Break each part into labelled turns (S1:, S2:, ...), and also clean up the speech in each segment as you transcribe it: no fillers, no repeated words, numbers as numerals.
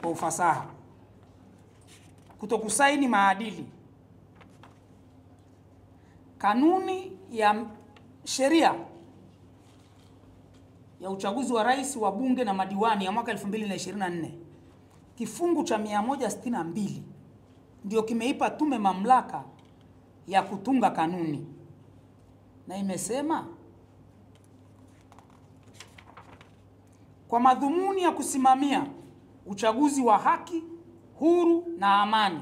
S1: kwa ufasaha. Kutokusaini maadili. Kanuni ya sheria ya uchaguzi wa rais, wa bunge na madiwani ya mwaka 2024 kifungu cha 162 ndio kimeipa tume mamlaka ya kutunga kanuni, na imesema kwa madhumuni ya kusimamia uchaguzi wa haki, huru na amani,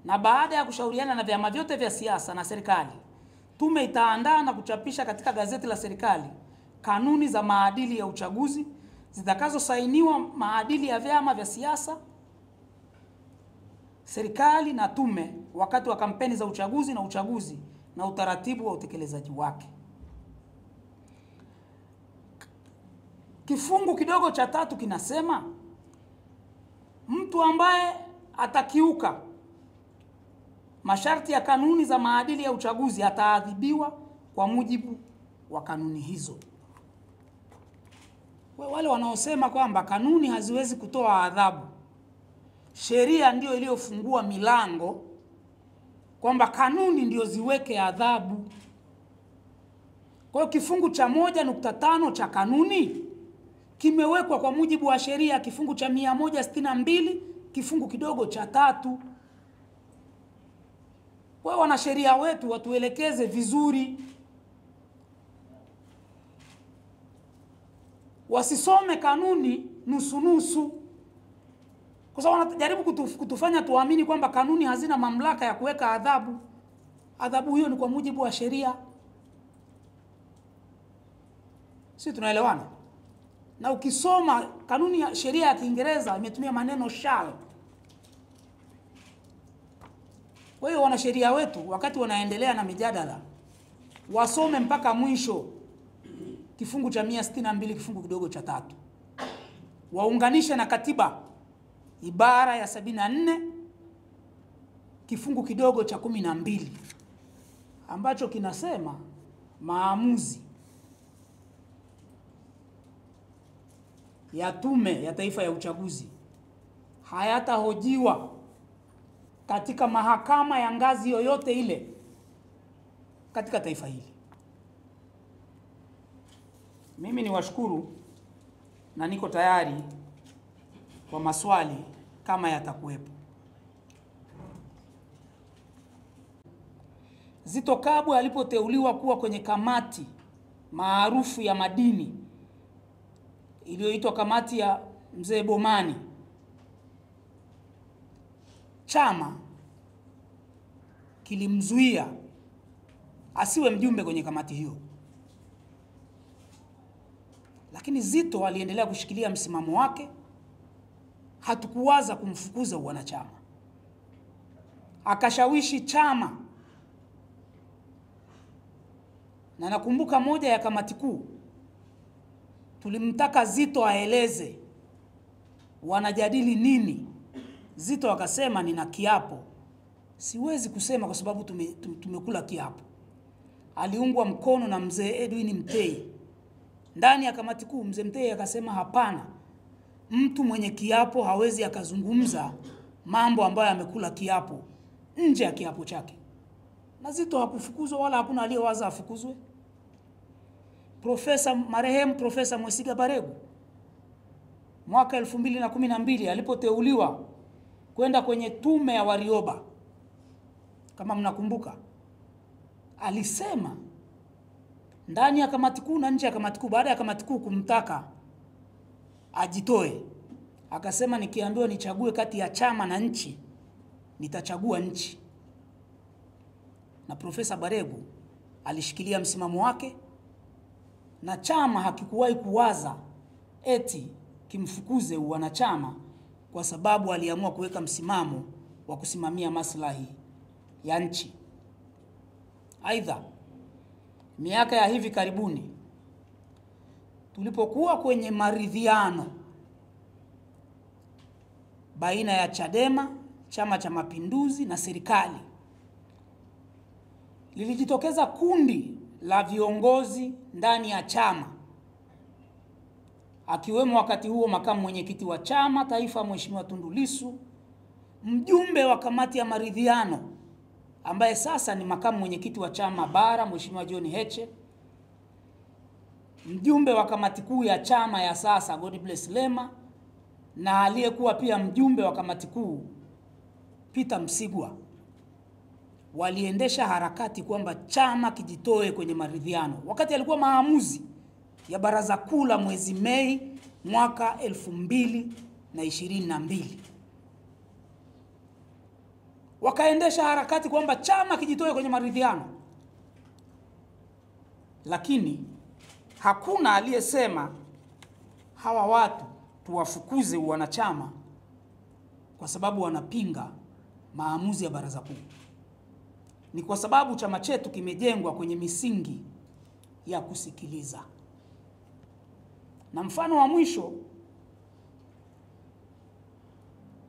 S1: na baada ya kushauriana na vyama vyote vya siasa na serikali, tume itaandaa na kuchapisha katika gazeti la serikali kanuni za maadili ya uchaguzi zitakazosainiwa maadili ya vyama vya siasa, serikali na tume wakati wa kampeni za uchaguzi na utaratibu wa utekelezaji wake. Kifungu kidogo cha 3 kinasema mtu ambaye atakiuka masharti ya kanuni za maadili ya uchaguzi ataadhibiwa kwa mujibu wa kanuni hizo. Wale wanaosema kwamba kanuni haziwezi kutoa adhabu, sheria ndio iliyofungua milango kwamba kanuni ndio ziweke adhabu. Kwa hiyo kifungu cha 1.5 cha kanuni kimewekwa kwa mujibu wa sheria kifungu cha 162 kifungu kidogo cha 3. Kwa hiyo wanasheria wetu watuelekeze vizuri, wasisome kanuni nusu, kwa sababu wanajaribu kutufanya tuamini kwamba kanuni hazina mamlaka ya kuweka adhabu. Adhabu hiyo ni kwa mujibu wa sheria. Sisi tunaelewana? Na ukisoma kanuni ya sheria ya Kiingereza imetumia maneno shall. Kwa hiyo wanasheria wetu wakati wanaendelea na mijadala wasome mpaka mwisho kifungu cha 162 kifungu kidogo cha 3. Waunganishe na katiba ibara ya 74 kifungu kidogo cha 12 ambacho kinasema maamuzi ya Tume ya Taifa ya Uchaguzi hayatahojiwa katika mahakama ya ngazi yoyote ile katika taifa hili. Mimi niwashukuru na niko tayari kwa maswali kama yatakuwepo. Zitto Kabwe alipoteuliwa kuwa kwenye kamati maarufu ya madini iliyoitwa kamati ya Mzee Bomani, chama kilimzuia asiwe mjumbe kwenye kamati hiyo. Lakini Zitto aliendelea kushikilia msimamo wake, hatukuwaza kumfukuza wanachama. Akashawishi chama, na nakumbuka moja ya kamati kuu tulimtaka Zitto aeleze wanajadili nini. Zitto akasema nina kiapo, siwezi kusema kwa sababu tumekula kiapo. Aliungwa mkono na mzee Edwin Mtei. Ndani ya kamati kuu mzee Mtei akasema hapana, mtu mwenye kiapo hawezi akazungumza mambo ambayo amekula kiapo nje ya kiapo chake. Na Zitto hakufukuzwa wala hakuna aliyewaza afukuzwe. Marehemu Profesa Mwesiga Baregu mwaka 2012 alipoteuliwa kwenda kwenye tume ya Warioba, kama mnakumbuka, alisema ndani ya kamati kuu na nje ya kamati kuu, baada ya kamati kuu kumtaka ajitoe, akasema nikiambiwa nichague kati ya chama na nchi, nitachagua nchi. Na Profesa Baregu alishikilia msimamo wake, na chama hakikuwahi kuwaza eti kimfukuze wanachama kwa sababu aliamua kuweka msimamo wa kusimamia maslahi ya nchi. Aidha, miaka ya hivi karibuni tulipokuwa kwenye maridhiano baina ya Chadema, Chama cha Mapinduzi na serikali, lilijitokeza kundi la viongozi ndani ya chama akiwemo wakati huo makamu mwenyekiti wa chama taifa Mheshimiwa Tundu Lissu, mjumbe wa kamati ya maridhiano ambaye sasa ni makamu mwenyekiti wa chama bara Mheshimiwa John Heche, mjumbe wa kamati kuu ya chama ya sasa Godbless Lema, na aliyekuwa pia mjumbe wa kamati kuu Peter Msigwa, waliendesha harakati kwamba chama kijitoe kwenye maridhiano wakati alikuwa maamuzi ya baraza kuu la mwezi Mei mwaka 2022. Wakaendesha harakati kwamba chama kijitoe kwenye maridhiano, lakini hakuna aliyesema hawa watu tuwafukuze wanachama kwa sababu wanapinga maamuzi ya baraza kuu. Ni kwa sababu chama chetu kimejengwa kwenye misingi ya kusikiliza. Na mfano wa mwisho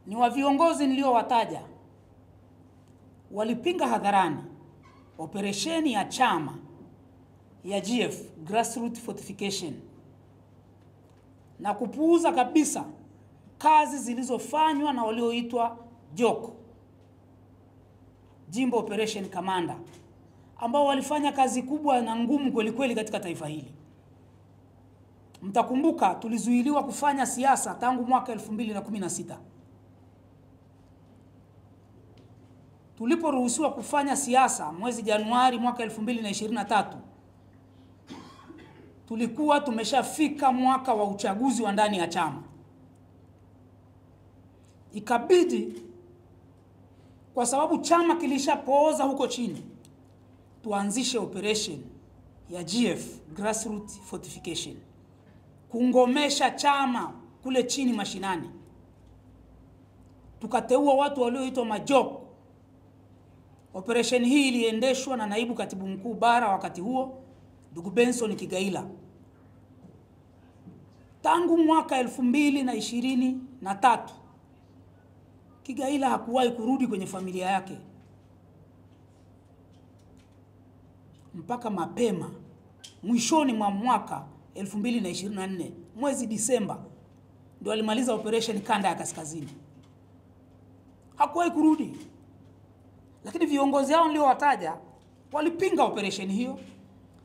S1: ni wa viongozi niliowataja. Walipinga hadharani operesheni ya chama ya GF, Grassroots Fortification, na kupuuza kabisa kazi zilizofanywa na walioitwa JOCO, Jimbo Operation Commander, ambao walifanya kazi kubwa na ngumu kweli kweli katika taifa hili. Mtakumbuka tulizuiliwa kufanya siasa tangu mwaka 2016. Tuliporuhusiwa kufanya siasa mwezi Januari mwaka 2023, tulikuwa tumeshafika mwaka wa uchaguzi wa ndani ya chama. Ikabidi, kwa sababu chama kilishapooza huko chini, tuanzishe operation ya GF, Grassroots Fortification, kungomesha chama kule chini mashinani. Tukateua watu walioitwa majoko. Operation hii iliendeshwa na naibu katibu mkuu bara wakati huo, ndugu Benson Kigaila. Tangu mwaka 2023 Kigaila hakuwahi kurudi kwenye familia yake, mpaka mapema mwishoni mwa mwaka 2024 mwezi Disemba ndio alimaliza operation kanda ya kaskazini. Hakuwahi kurudi. Lakini viongozi hao niliowataja walipinga operation hiyo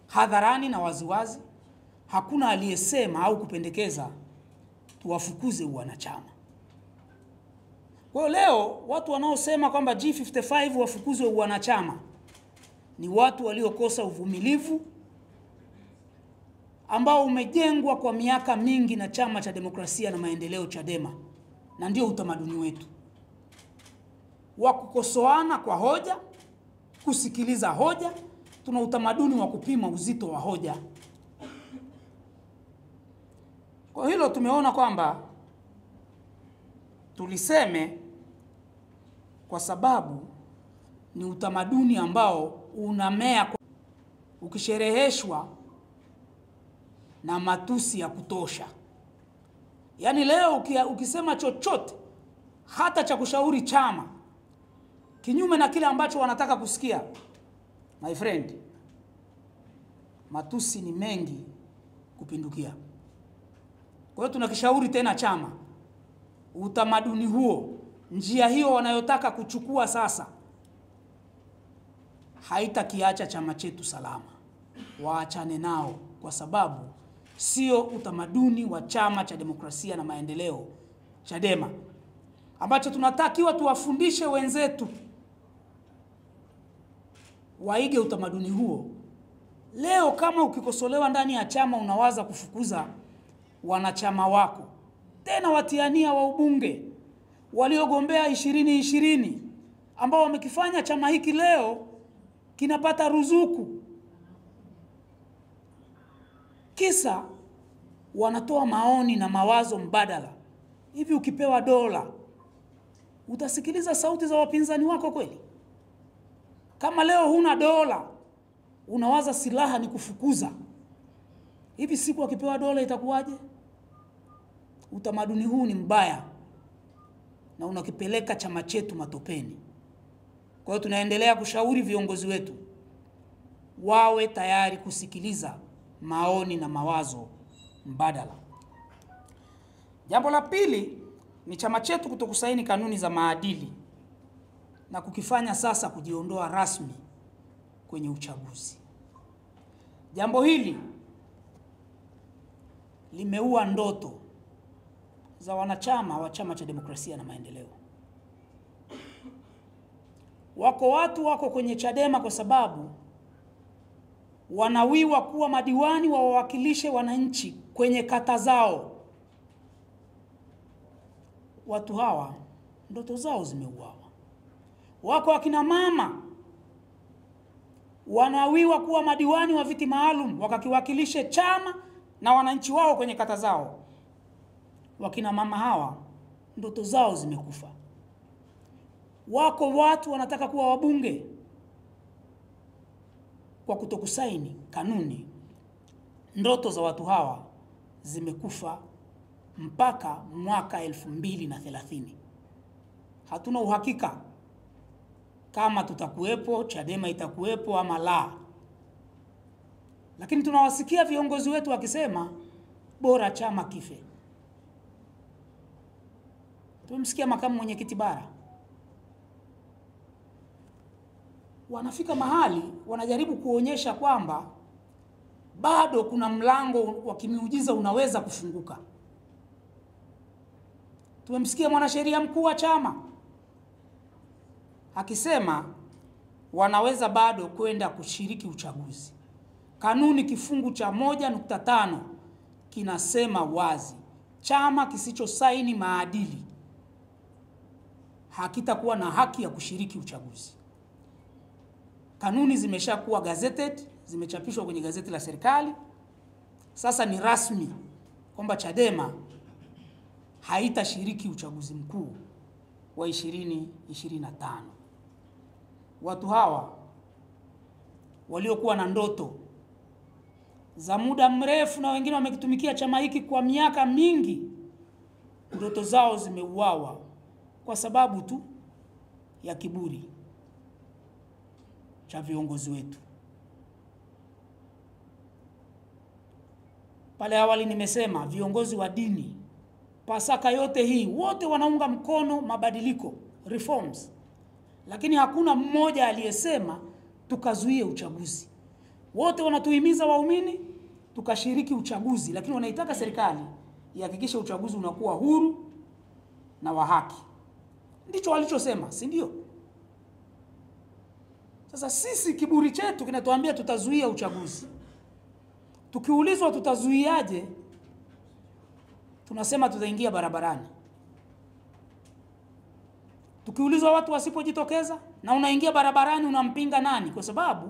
S1: hadharani na waziwazi. Hakuna aliyesema au kupendekeza tuwafukuze wanachama. Kwa leo watu wanaosema kwamba G55 wafukuzwe wanachama ni watu waliokosa uvumilivu ambao umejengwa kwa miaka mingi na Chama cha Demokrasia na Maendeleo, Chadema, na ndio utamaduni wetu wa kukosoana kwa hoja, kusikiliza hoja. Tuna utamaduni wa kupima uzito wa hoja. Kwa hilo tumeona kwamba tuliseme, kwa sababu ni utamaduni ambao unamea ukishereheshwa na matusi ya kutosha. Yaani leo ukisema chochote hata cha kushauri chama kinyume na kile ambacho wanataka kusikia, my friend, matusi ni mengi kupindukia. Kwa hiyo tunakishauri tena chama, utamaduni huo, njia hiyo wanayotaka kuchukua sasa, haitakiacha chama chetu salama. Waachane nao, kwa sababu sio utamaduni wa Chama cha Demokrasia na Maendeleo, Chadema, ambacho tunatakiwa tuwafundishe wenzetu waige utamaduni huo. Leo kama ukikosolewa ndani ya chama unawaza kufukuza wanachama wako, tena watiania wa ubunge waliogombea 2020 ambao wamekifanya chama hiki leo kinapata ruzuku, kisa wanatoa maoni na mawazo mbadala. Hivi ukipewa dola utasikiliza sauti za wapinzani wako kweli? Kama leo huna dola unawaza silaha ni kufukuza, hivi siku akipewa dola itakuwaje? Utamaduni huu ni mbaya na unakipeleka chama chetu matopeni. Kwa hiyo tunaendelea kushauri viongozi wetu wawe tayari kusikiliza maoni na mawazo mbadala. Jambo la pili ni chama chetu kutokusaini kanuni za maadili na kukifanya sasa kujiondoa rasmi kwenye uchaguzi. Jambo hili limeua ndoto za wanachama wa Chama cha Demokrasia na Maendeleo. Wako watu wako kwenye Chadema kwa sababu wanawiwa kuwa madiwani wa wawakilishe wananchi kwenye kata zao. Watu hawa ndoto zao zimeuawa. Wako akina mama wanawiwa kuwa madiwani wa viti maalum wakakiwakilishe chama na wananchi wao kwenye kata zao. Wakina mama hawa ndoto zao zimekufa. Wako watu wanataka kuwa wabunge kwa kutokusaini kanuni. Ndoto za watu hawa zimekufa mpaka mwaka 2030. Hatuna uhakika kama tutakuwepo, Chadema itakuwepo ama la. Lakini tunawasikia viongozi wetu wakisema bora chama kife. Tumemsikia makamu mwenyekiti bara. Wanafika mahali wanajaribu kuonyesha kwamba bado kuna mlango wa kimiujiza unaweza kufunguka. Tumemsikia mwanasheria mkuu wa chama akisema wanaweza bado kwenda kushiriki uchaguzi. Kanuni kifungu cha 1.5 kinasema wazi, chama kisichosaini maadili hakitakuwa na haki ya kushiriki uchaguzi. Kanuni zimeshakuwa gazetted, zimechapishwa kwenye gazeti la serikali. Sasa ni rasmi kwamba Chadema haitashiriki uchaguzi mkuu wa 2025. Watu hawa waliokuwa na ndoto za muda mrefu na wengine wamekitumikia chama hiki kwa miaka mingi, ndoto zao zimeuawa kwa sababu tu ya kiburi cha viongozi wetu. Pale awali nimesema viongozi wa dini, Pasaka yote hii wote wanaunga mkono mabadiliko, reforms. Lakini hakuna mmoja aliyesema tukazuie uchaguzi. Wote wanatuhimiza waumini tukashiriki uchaguzi, lakini wanaitaka serikali ihakikishe uchaguzi unakuwa huru na wa haki. Ndicho walichosema, si ndio? Sasa sisi kiburi chetu kinatuambia tutazuia uchaguzi. Tukiulizwa tutazuiaje, tunasema tutaingia barabarani. Tukiulizwa watu wasipojitokeza na unaingia barabarani, unampinga nani? Kwa sababu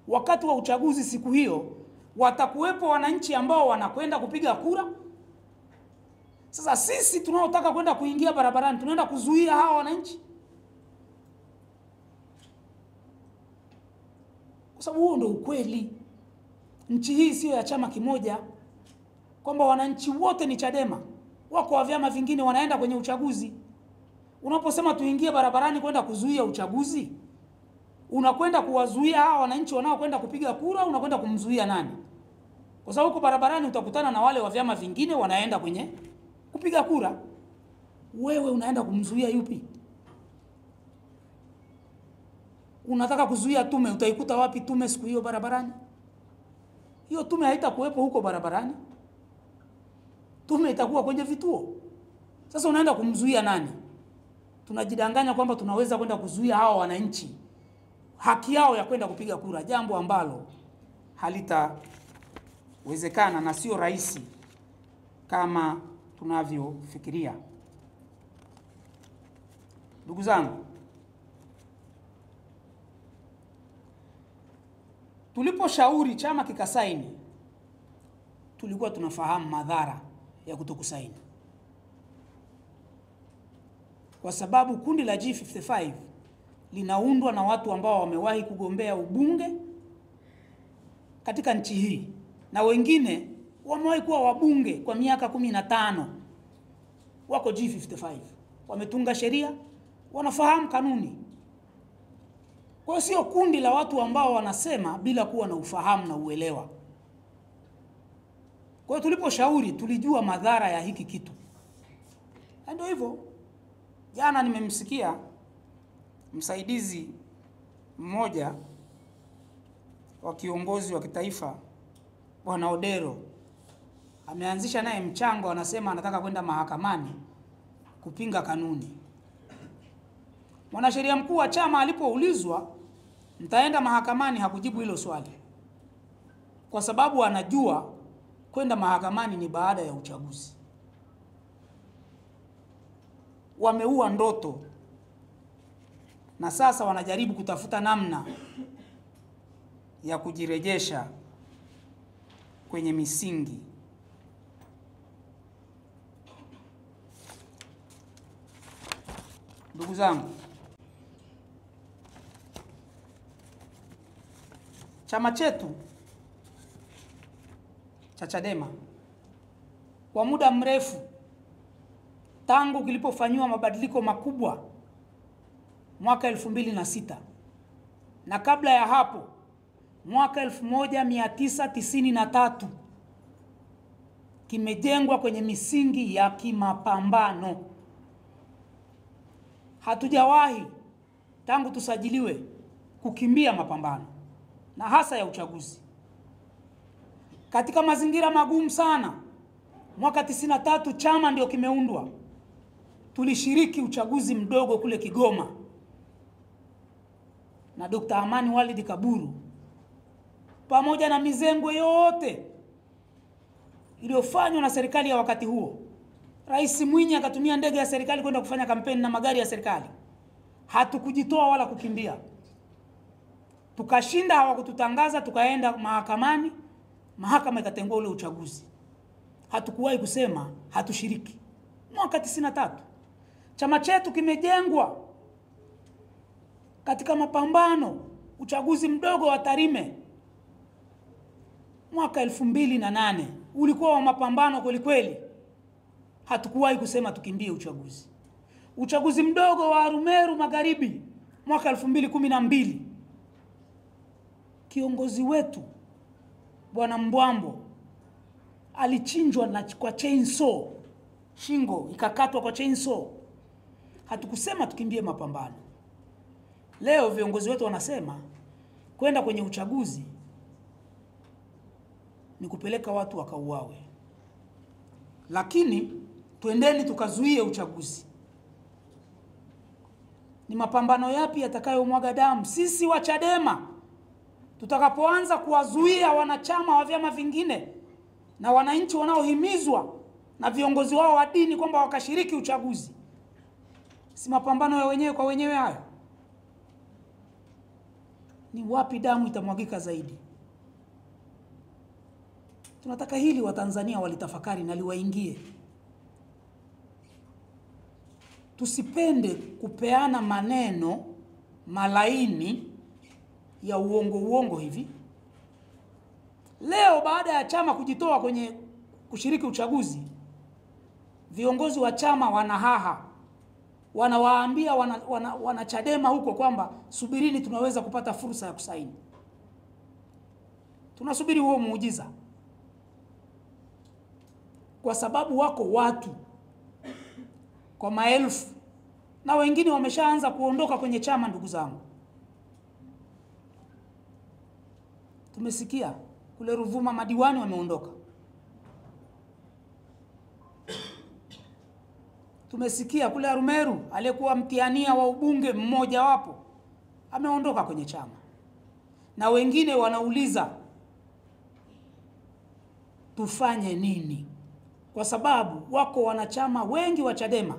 S1: wakati wa uchaguzi siku hiyo watakuwepo wananchi ambao wanakwenda kupiga kura. Sasa sisi tunaotaka kwenda kuingia barabarani tunaenda kuzuia hawa wananchi? Kwa sababu huo ndio ukweli. Nchi hii sio ya chama kimoja, kwamba wananchi wote ni Chadema. Wako wa vyama vingine wanaenda kwenye uchaguzi. Unaposema tuingie barabarani kwenda kuzuia uchaguzi, unakwenda kuwazuia hawa wananchi wanaokwenda kupiga kura, unakwenda kumzuia nani? Kwa sababu huko barabarani utakutana na wale wa vyama vingine wanaenda kwenye kupiga kura. Wewe unaenda kumzuia yupi? Unataka kuzuia tume, utaikuta wapi tume siku hiyo barabarani? Hiyo tume haitakuwepo huko barabarani. Tume itakuwa kwenye vituo. Sasa unaenda kumzuia nani? Tunajidanganya kwamba tunaweza kwenda kuzuia hao wananchi haki yao ya kwenda kupiga kura, jambo ambalo halitawezekana na sio rahisi kama tunavyofikiria. Ndugu zangu, tuliposhauri chama kikasaini, tulikuwa tunafahamu madhara ya kutokusaini. Kwa sababu kundi la G55 linaundwa na watu ambao wamewahi kugombea ubunge katika nchi hii, na wengine wamewahi kuwa wabunge kwa miaka 15. Wako G55, wametunga sheria, wanafahamu kanuni. Kwa hiyo sio kundi la watu ambao wanasema bila kuwa na ufahamu na uelewa. Kwa hiyo tuliposhauri tulijua madhara ya hiki kitu. Ndio hivyo. Jana nimemsikia msaidizi mmoja wa kiongozi wa kitaifa Bwana Odero ameanzisha naye mchango, anasema anataka kwenda mahakamani kupinga kanuni. Mwanasheria mkuu wa chama alipoulizwa mtaenda mahakamani, hakujibu hilo swali, kwa sababu anajua kwenda mahakamani ni baada ya uchaguzi. Wameua ndoto na sasa wanajaribu kutafuta namna ya kujirejesha kwenye misingi. Ndugu zangu, chama chetu cha Chadema kwa muda mrefu tangu kilipofanywa mabadiliko makubwa mwaka 2006 na kabla ya hapo mwaka 1993 kimejengwa kwenye misingi ya kimapambano. Hatujawahi tangu tusajiliwe kukimbia mapambano, na hasa ya uchaguzi. Katika mazingira magumu sana, mwaka 93 chama ndio kimeundwa. Tulishiriki uchaguzi mdogo kule Kigoma na Dr. Amani Walid Kaburu, pamoja na mizengwe yote iliyofanywa na serikali ya wakati huo. Rais Mwinyi akatumia ndege ya serikali kwenda kufanya kampeni na magari ya serikali. Hatukujitoa wala kukimbia. Tukashinda, hawakututangaza, tukaenda mahakamani, mahakama ikatengua ule uchaguzi. Hatukuwahi kusema hatushiriki. Mwaka 93 chama chetu kimejengwa katika mapambano. Uchaguzi mdogo wa Tarime mwaka 2008 ulikuwa wa mapambano kweli kweli. Hatukuwahi kusema tukimbie uchaguzi. Uchaguzi mdogo wa Arumeru Magharibi mwaka 2012, kiongozi wetu Bwana Mbwambo alichinjwa kwa chainsaw, shingo ikakatwa kwa chainsaw. Hatukusema tukimbie mapambano. Leo viongozi wetu wanasema kwenda kwenye uchaguzi ni kupeleka watu wakauawe. Lakini twendeni tukazuie uchaguzi. Ni mapambano yapi yatakayomwaga damu? Sisi wa Chadema tutakapoanza kuwazuia wanachama wa vyama vingine na wananchi wanaohimizwa na viongozi wao wa dini kwamba wakashiriki uchaguzi, si mapambano ya wenyewe kwa wenyewe hayo? Ni wapi damu itamwagika zaidi? Tunataka hili Watanzania walitafakari na liwaingie. Tusipende kupeana maneno malaini ya uongo hivi. Leo baada ya chama kujitoa kwenye kushiriki uchaguzi, viongozi wa chama wanahaha, wanawaambia wana Chadema huko kwamba subirini, tunaweza kupata fursa ya kusaini. Tunasubiri huo muujiza, kwa sababu wako watu kwa maelfu na wengine wameshaanza kuondoka kwenye chama. Ndugu zangu, tumesikia kule Ruvuma madiwani wameondoka. Tumesikia kule Arumeru aliyekuwa mtiania wa ubunge mmoja wapo ameondoka kwenye chama. Na wengine wanauliza tufanye nini? Kwa sababu wako wanachama wengi wa Chadema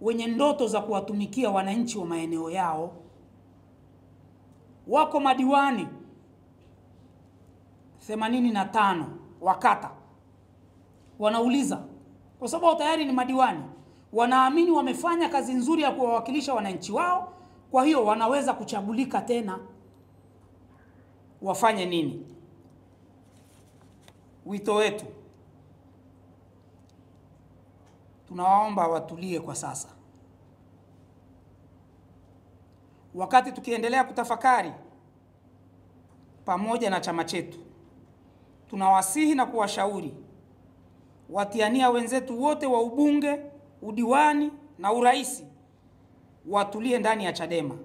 S1: wenye ndoto za kuwatumikia wananchi wa maeneo yao. Wako madiwani 85 wakata wanauliza, kwa sababu tayari ni madiwani, wanaamini wamefanya kazi nzuri ya kuwawakilisha wananchi wao, kwa hiyo wanaweza kuchagulika tena. Wafanye nini? Wito wetu, tunawaomba watulie kwa sasa. Wakati tukiendelea kutafakari pamoja na chama chetu, tunawasihi na kuwashauri watiania wenzetu wote wa ubunge udiwani na uraisi watulie ndani ya Chadema,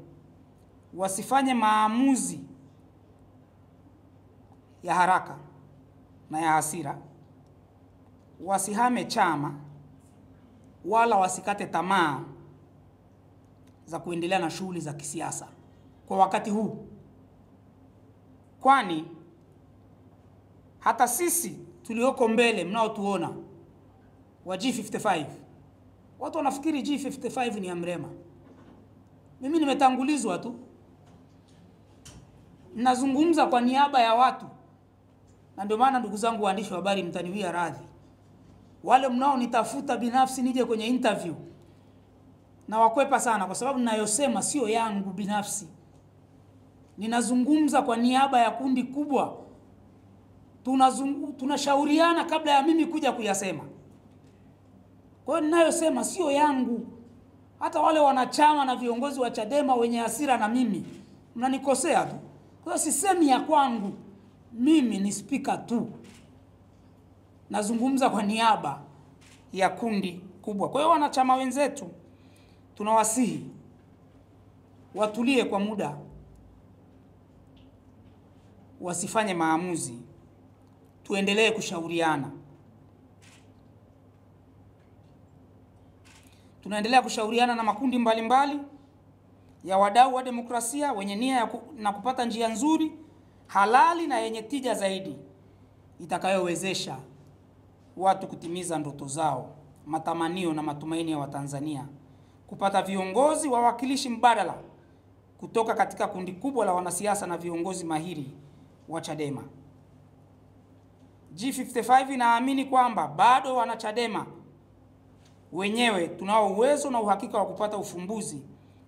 S1: wasifanye maamuzi ya haraka na ya hasira, wasihame chama wala wasikate tamaa za kuendelea na shughuli za kisiasa kwa wakati huu, kwani hata sisi tulioko mbele mnaotuona wa G55, watu wanafikiri G55 ni ya Mrema. Mimi nimetangulizwa tu, ninazungumza kwa niaba ya watu, na ndio maana ndugu zangu waandishi wa habari mtaniwia radhi. Wale mnao nitafuta binafsi nije kwenye interview na wakwepa sana, kwa sababu ninayosema sio yangu binafsi. Ninazungumza kwa niaba ya kundi kubwa. Tunashauriana kabla ya mimi kuja kuyasema. Kwa hiyo ninayosema sio yangu. Hata wale wanachama na viongozi wa Chadema wenye hasira na mimi mnanikosea tu. Kwa hiyo sisemi ya kwangu. Mimi ni speaker tu. Nazungumza kwa niaba ya kundi kubwa. Kwa hiyo wanachama wenzetu tunawasihi watulie kwa muda, wasifanye maamuzi, tuendelee kushauriana. Tunaendelea kushauriana na makundi mbalimbali ya wadau wa demokrasia wenye nia na kupata njia nzuri, halali na yenye tija zaidi itakayowezesha watu kutimiza ndoto zao, matamanio na matumaini ya Watanzania, kupata viongozi wawakilishi mbadala kutoka katika kundi kubwa la wanasiasa na viongozi mahiri wa Chadema. G55 inaamini kwamba bado wana Chadema wenyewe tunao uwezo na uhakika wa kupata ufumbuzi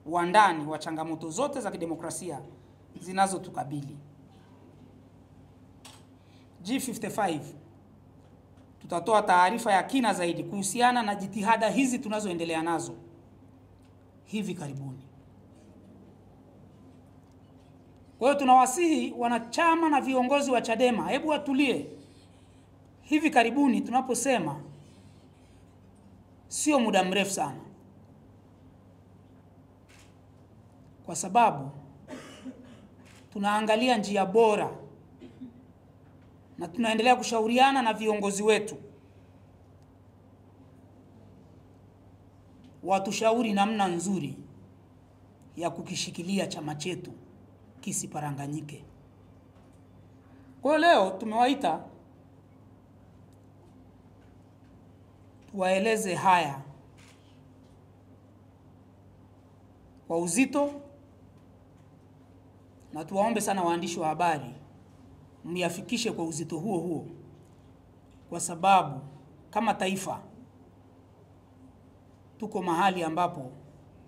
S1: wa ndani wa changamoto zote za kidemokrasia zinazotukabili. G55 tutatoa taarifa ya kina zaidi kuhusiana na jitihada hizi tunazoendelea nazo hivi karibuni. Kwa hiyo tunawasihi wanachama na viongozi wa Chadema, hebu watulie. Hivi karibuni tunaposema sio muda mrefu sana, kwa sababu tunaangalia njia bora na tunaendelea kushauriana na viongozi wetu watushauri namna nzuri ya kukishikilia chama chetu kisiparanganyike. Kwa hiyo leo tumewaita tuwaeleze haya kwa uzito, na tuwaombe sana waandishi wa habari mliafikishe kwa uzito huo huo, kwa sababu kama taifa tuko mahali ambapo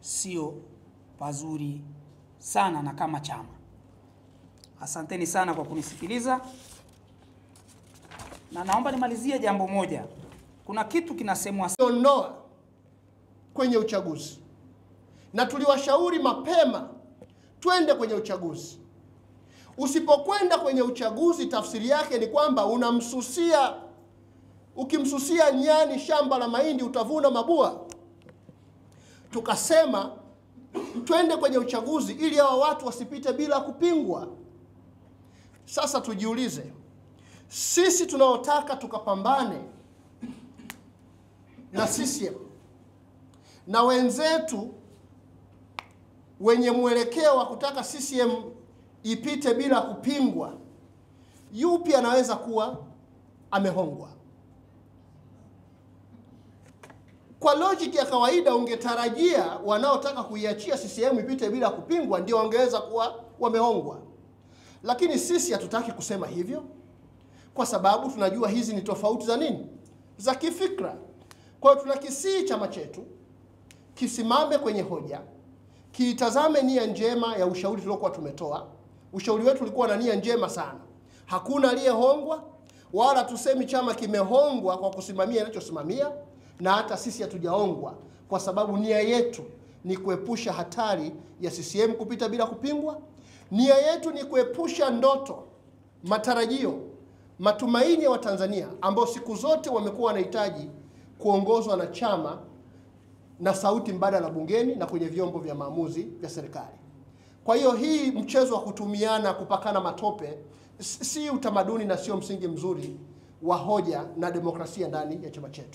S1: sio pazuri sana na kama chama. Asanteni sana kwa kunisikiliza, na naomba nimalizie jambo moja. Kuna kitu kinasemwa
S2: ondoa kwenye uchaguzi, na tuliwashauri mapema twende kwenye uchaguzi. Usipokwenda kwenye uchaguzi, tafsiri yake ni kwamba unamsusia. Ukimsusia nyani shamba la mahindi utavuna mabua. Tukasema twende kwenye uchaguzi ili hawa watu wasipite bila kupingwa. Sasa tujiulize, sisi tunaotaka tukapambane na CCM na wenzetu wenye mwelekeo wa kutaka CCM ipite bila kupingwa, yupi anaweza kuwa amehongwa? Kwa logic ya kawaida ungetarajia wanaotaka kuiachia CCM ipite bila kupingwa ndio wangeweza kuwa wamehongwa. Lakini sisi hatutaki kusema hivyo, kwa sababu tunajua hizi ni tofauti za nini? Za kifikra. Kwa hiyo tunakisii chama chetu kisimame kwenye hoja, kiitazame nia njema ya ushauri tuliokuwa tumetoa. Ushauri wetu ulikuwa na nia njema sana. Hakuna aliyehongwa, wala tusemi chama kimehongwa kwa kusimamia inachosimamia, na hata sisi hatujahongwa, kwa sababu nia yetu ni kuepusha hatari ya CCM kupita bila kupingwa. Nia yetu ni kuepusha ndoto, matarajio, matumaini ya Watanzania ambao siku zote wamekuwa wanahitaji kuongozwa na chama na sauti mbadala bungeni na kwenye vyombo vya maamuzi vya serikali. Kwa hiyo hii mchezo wa kutumiana, kupakana matope, si utamaduni na sio msingi mzuri wa hoja na demokrasia ndani ya chama chetu.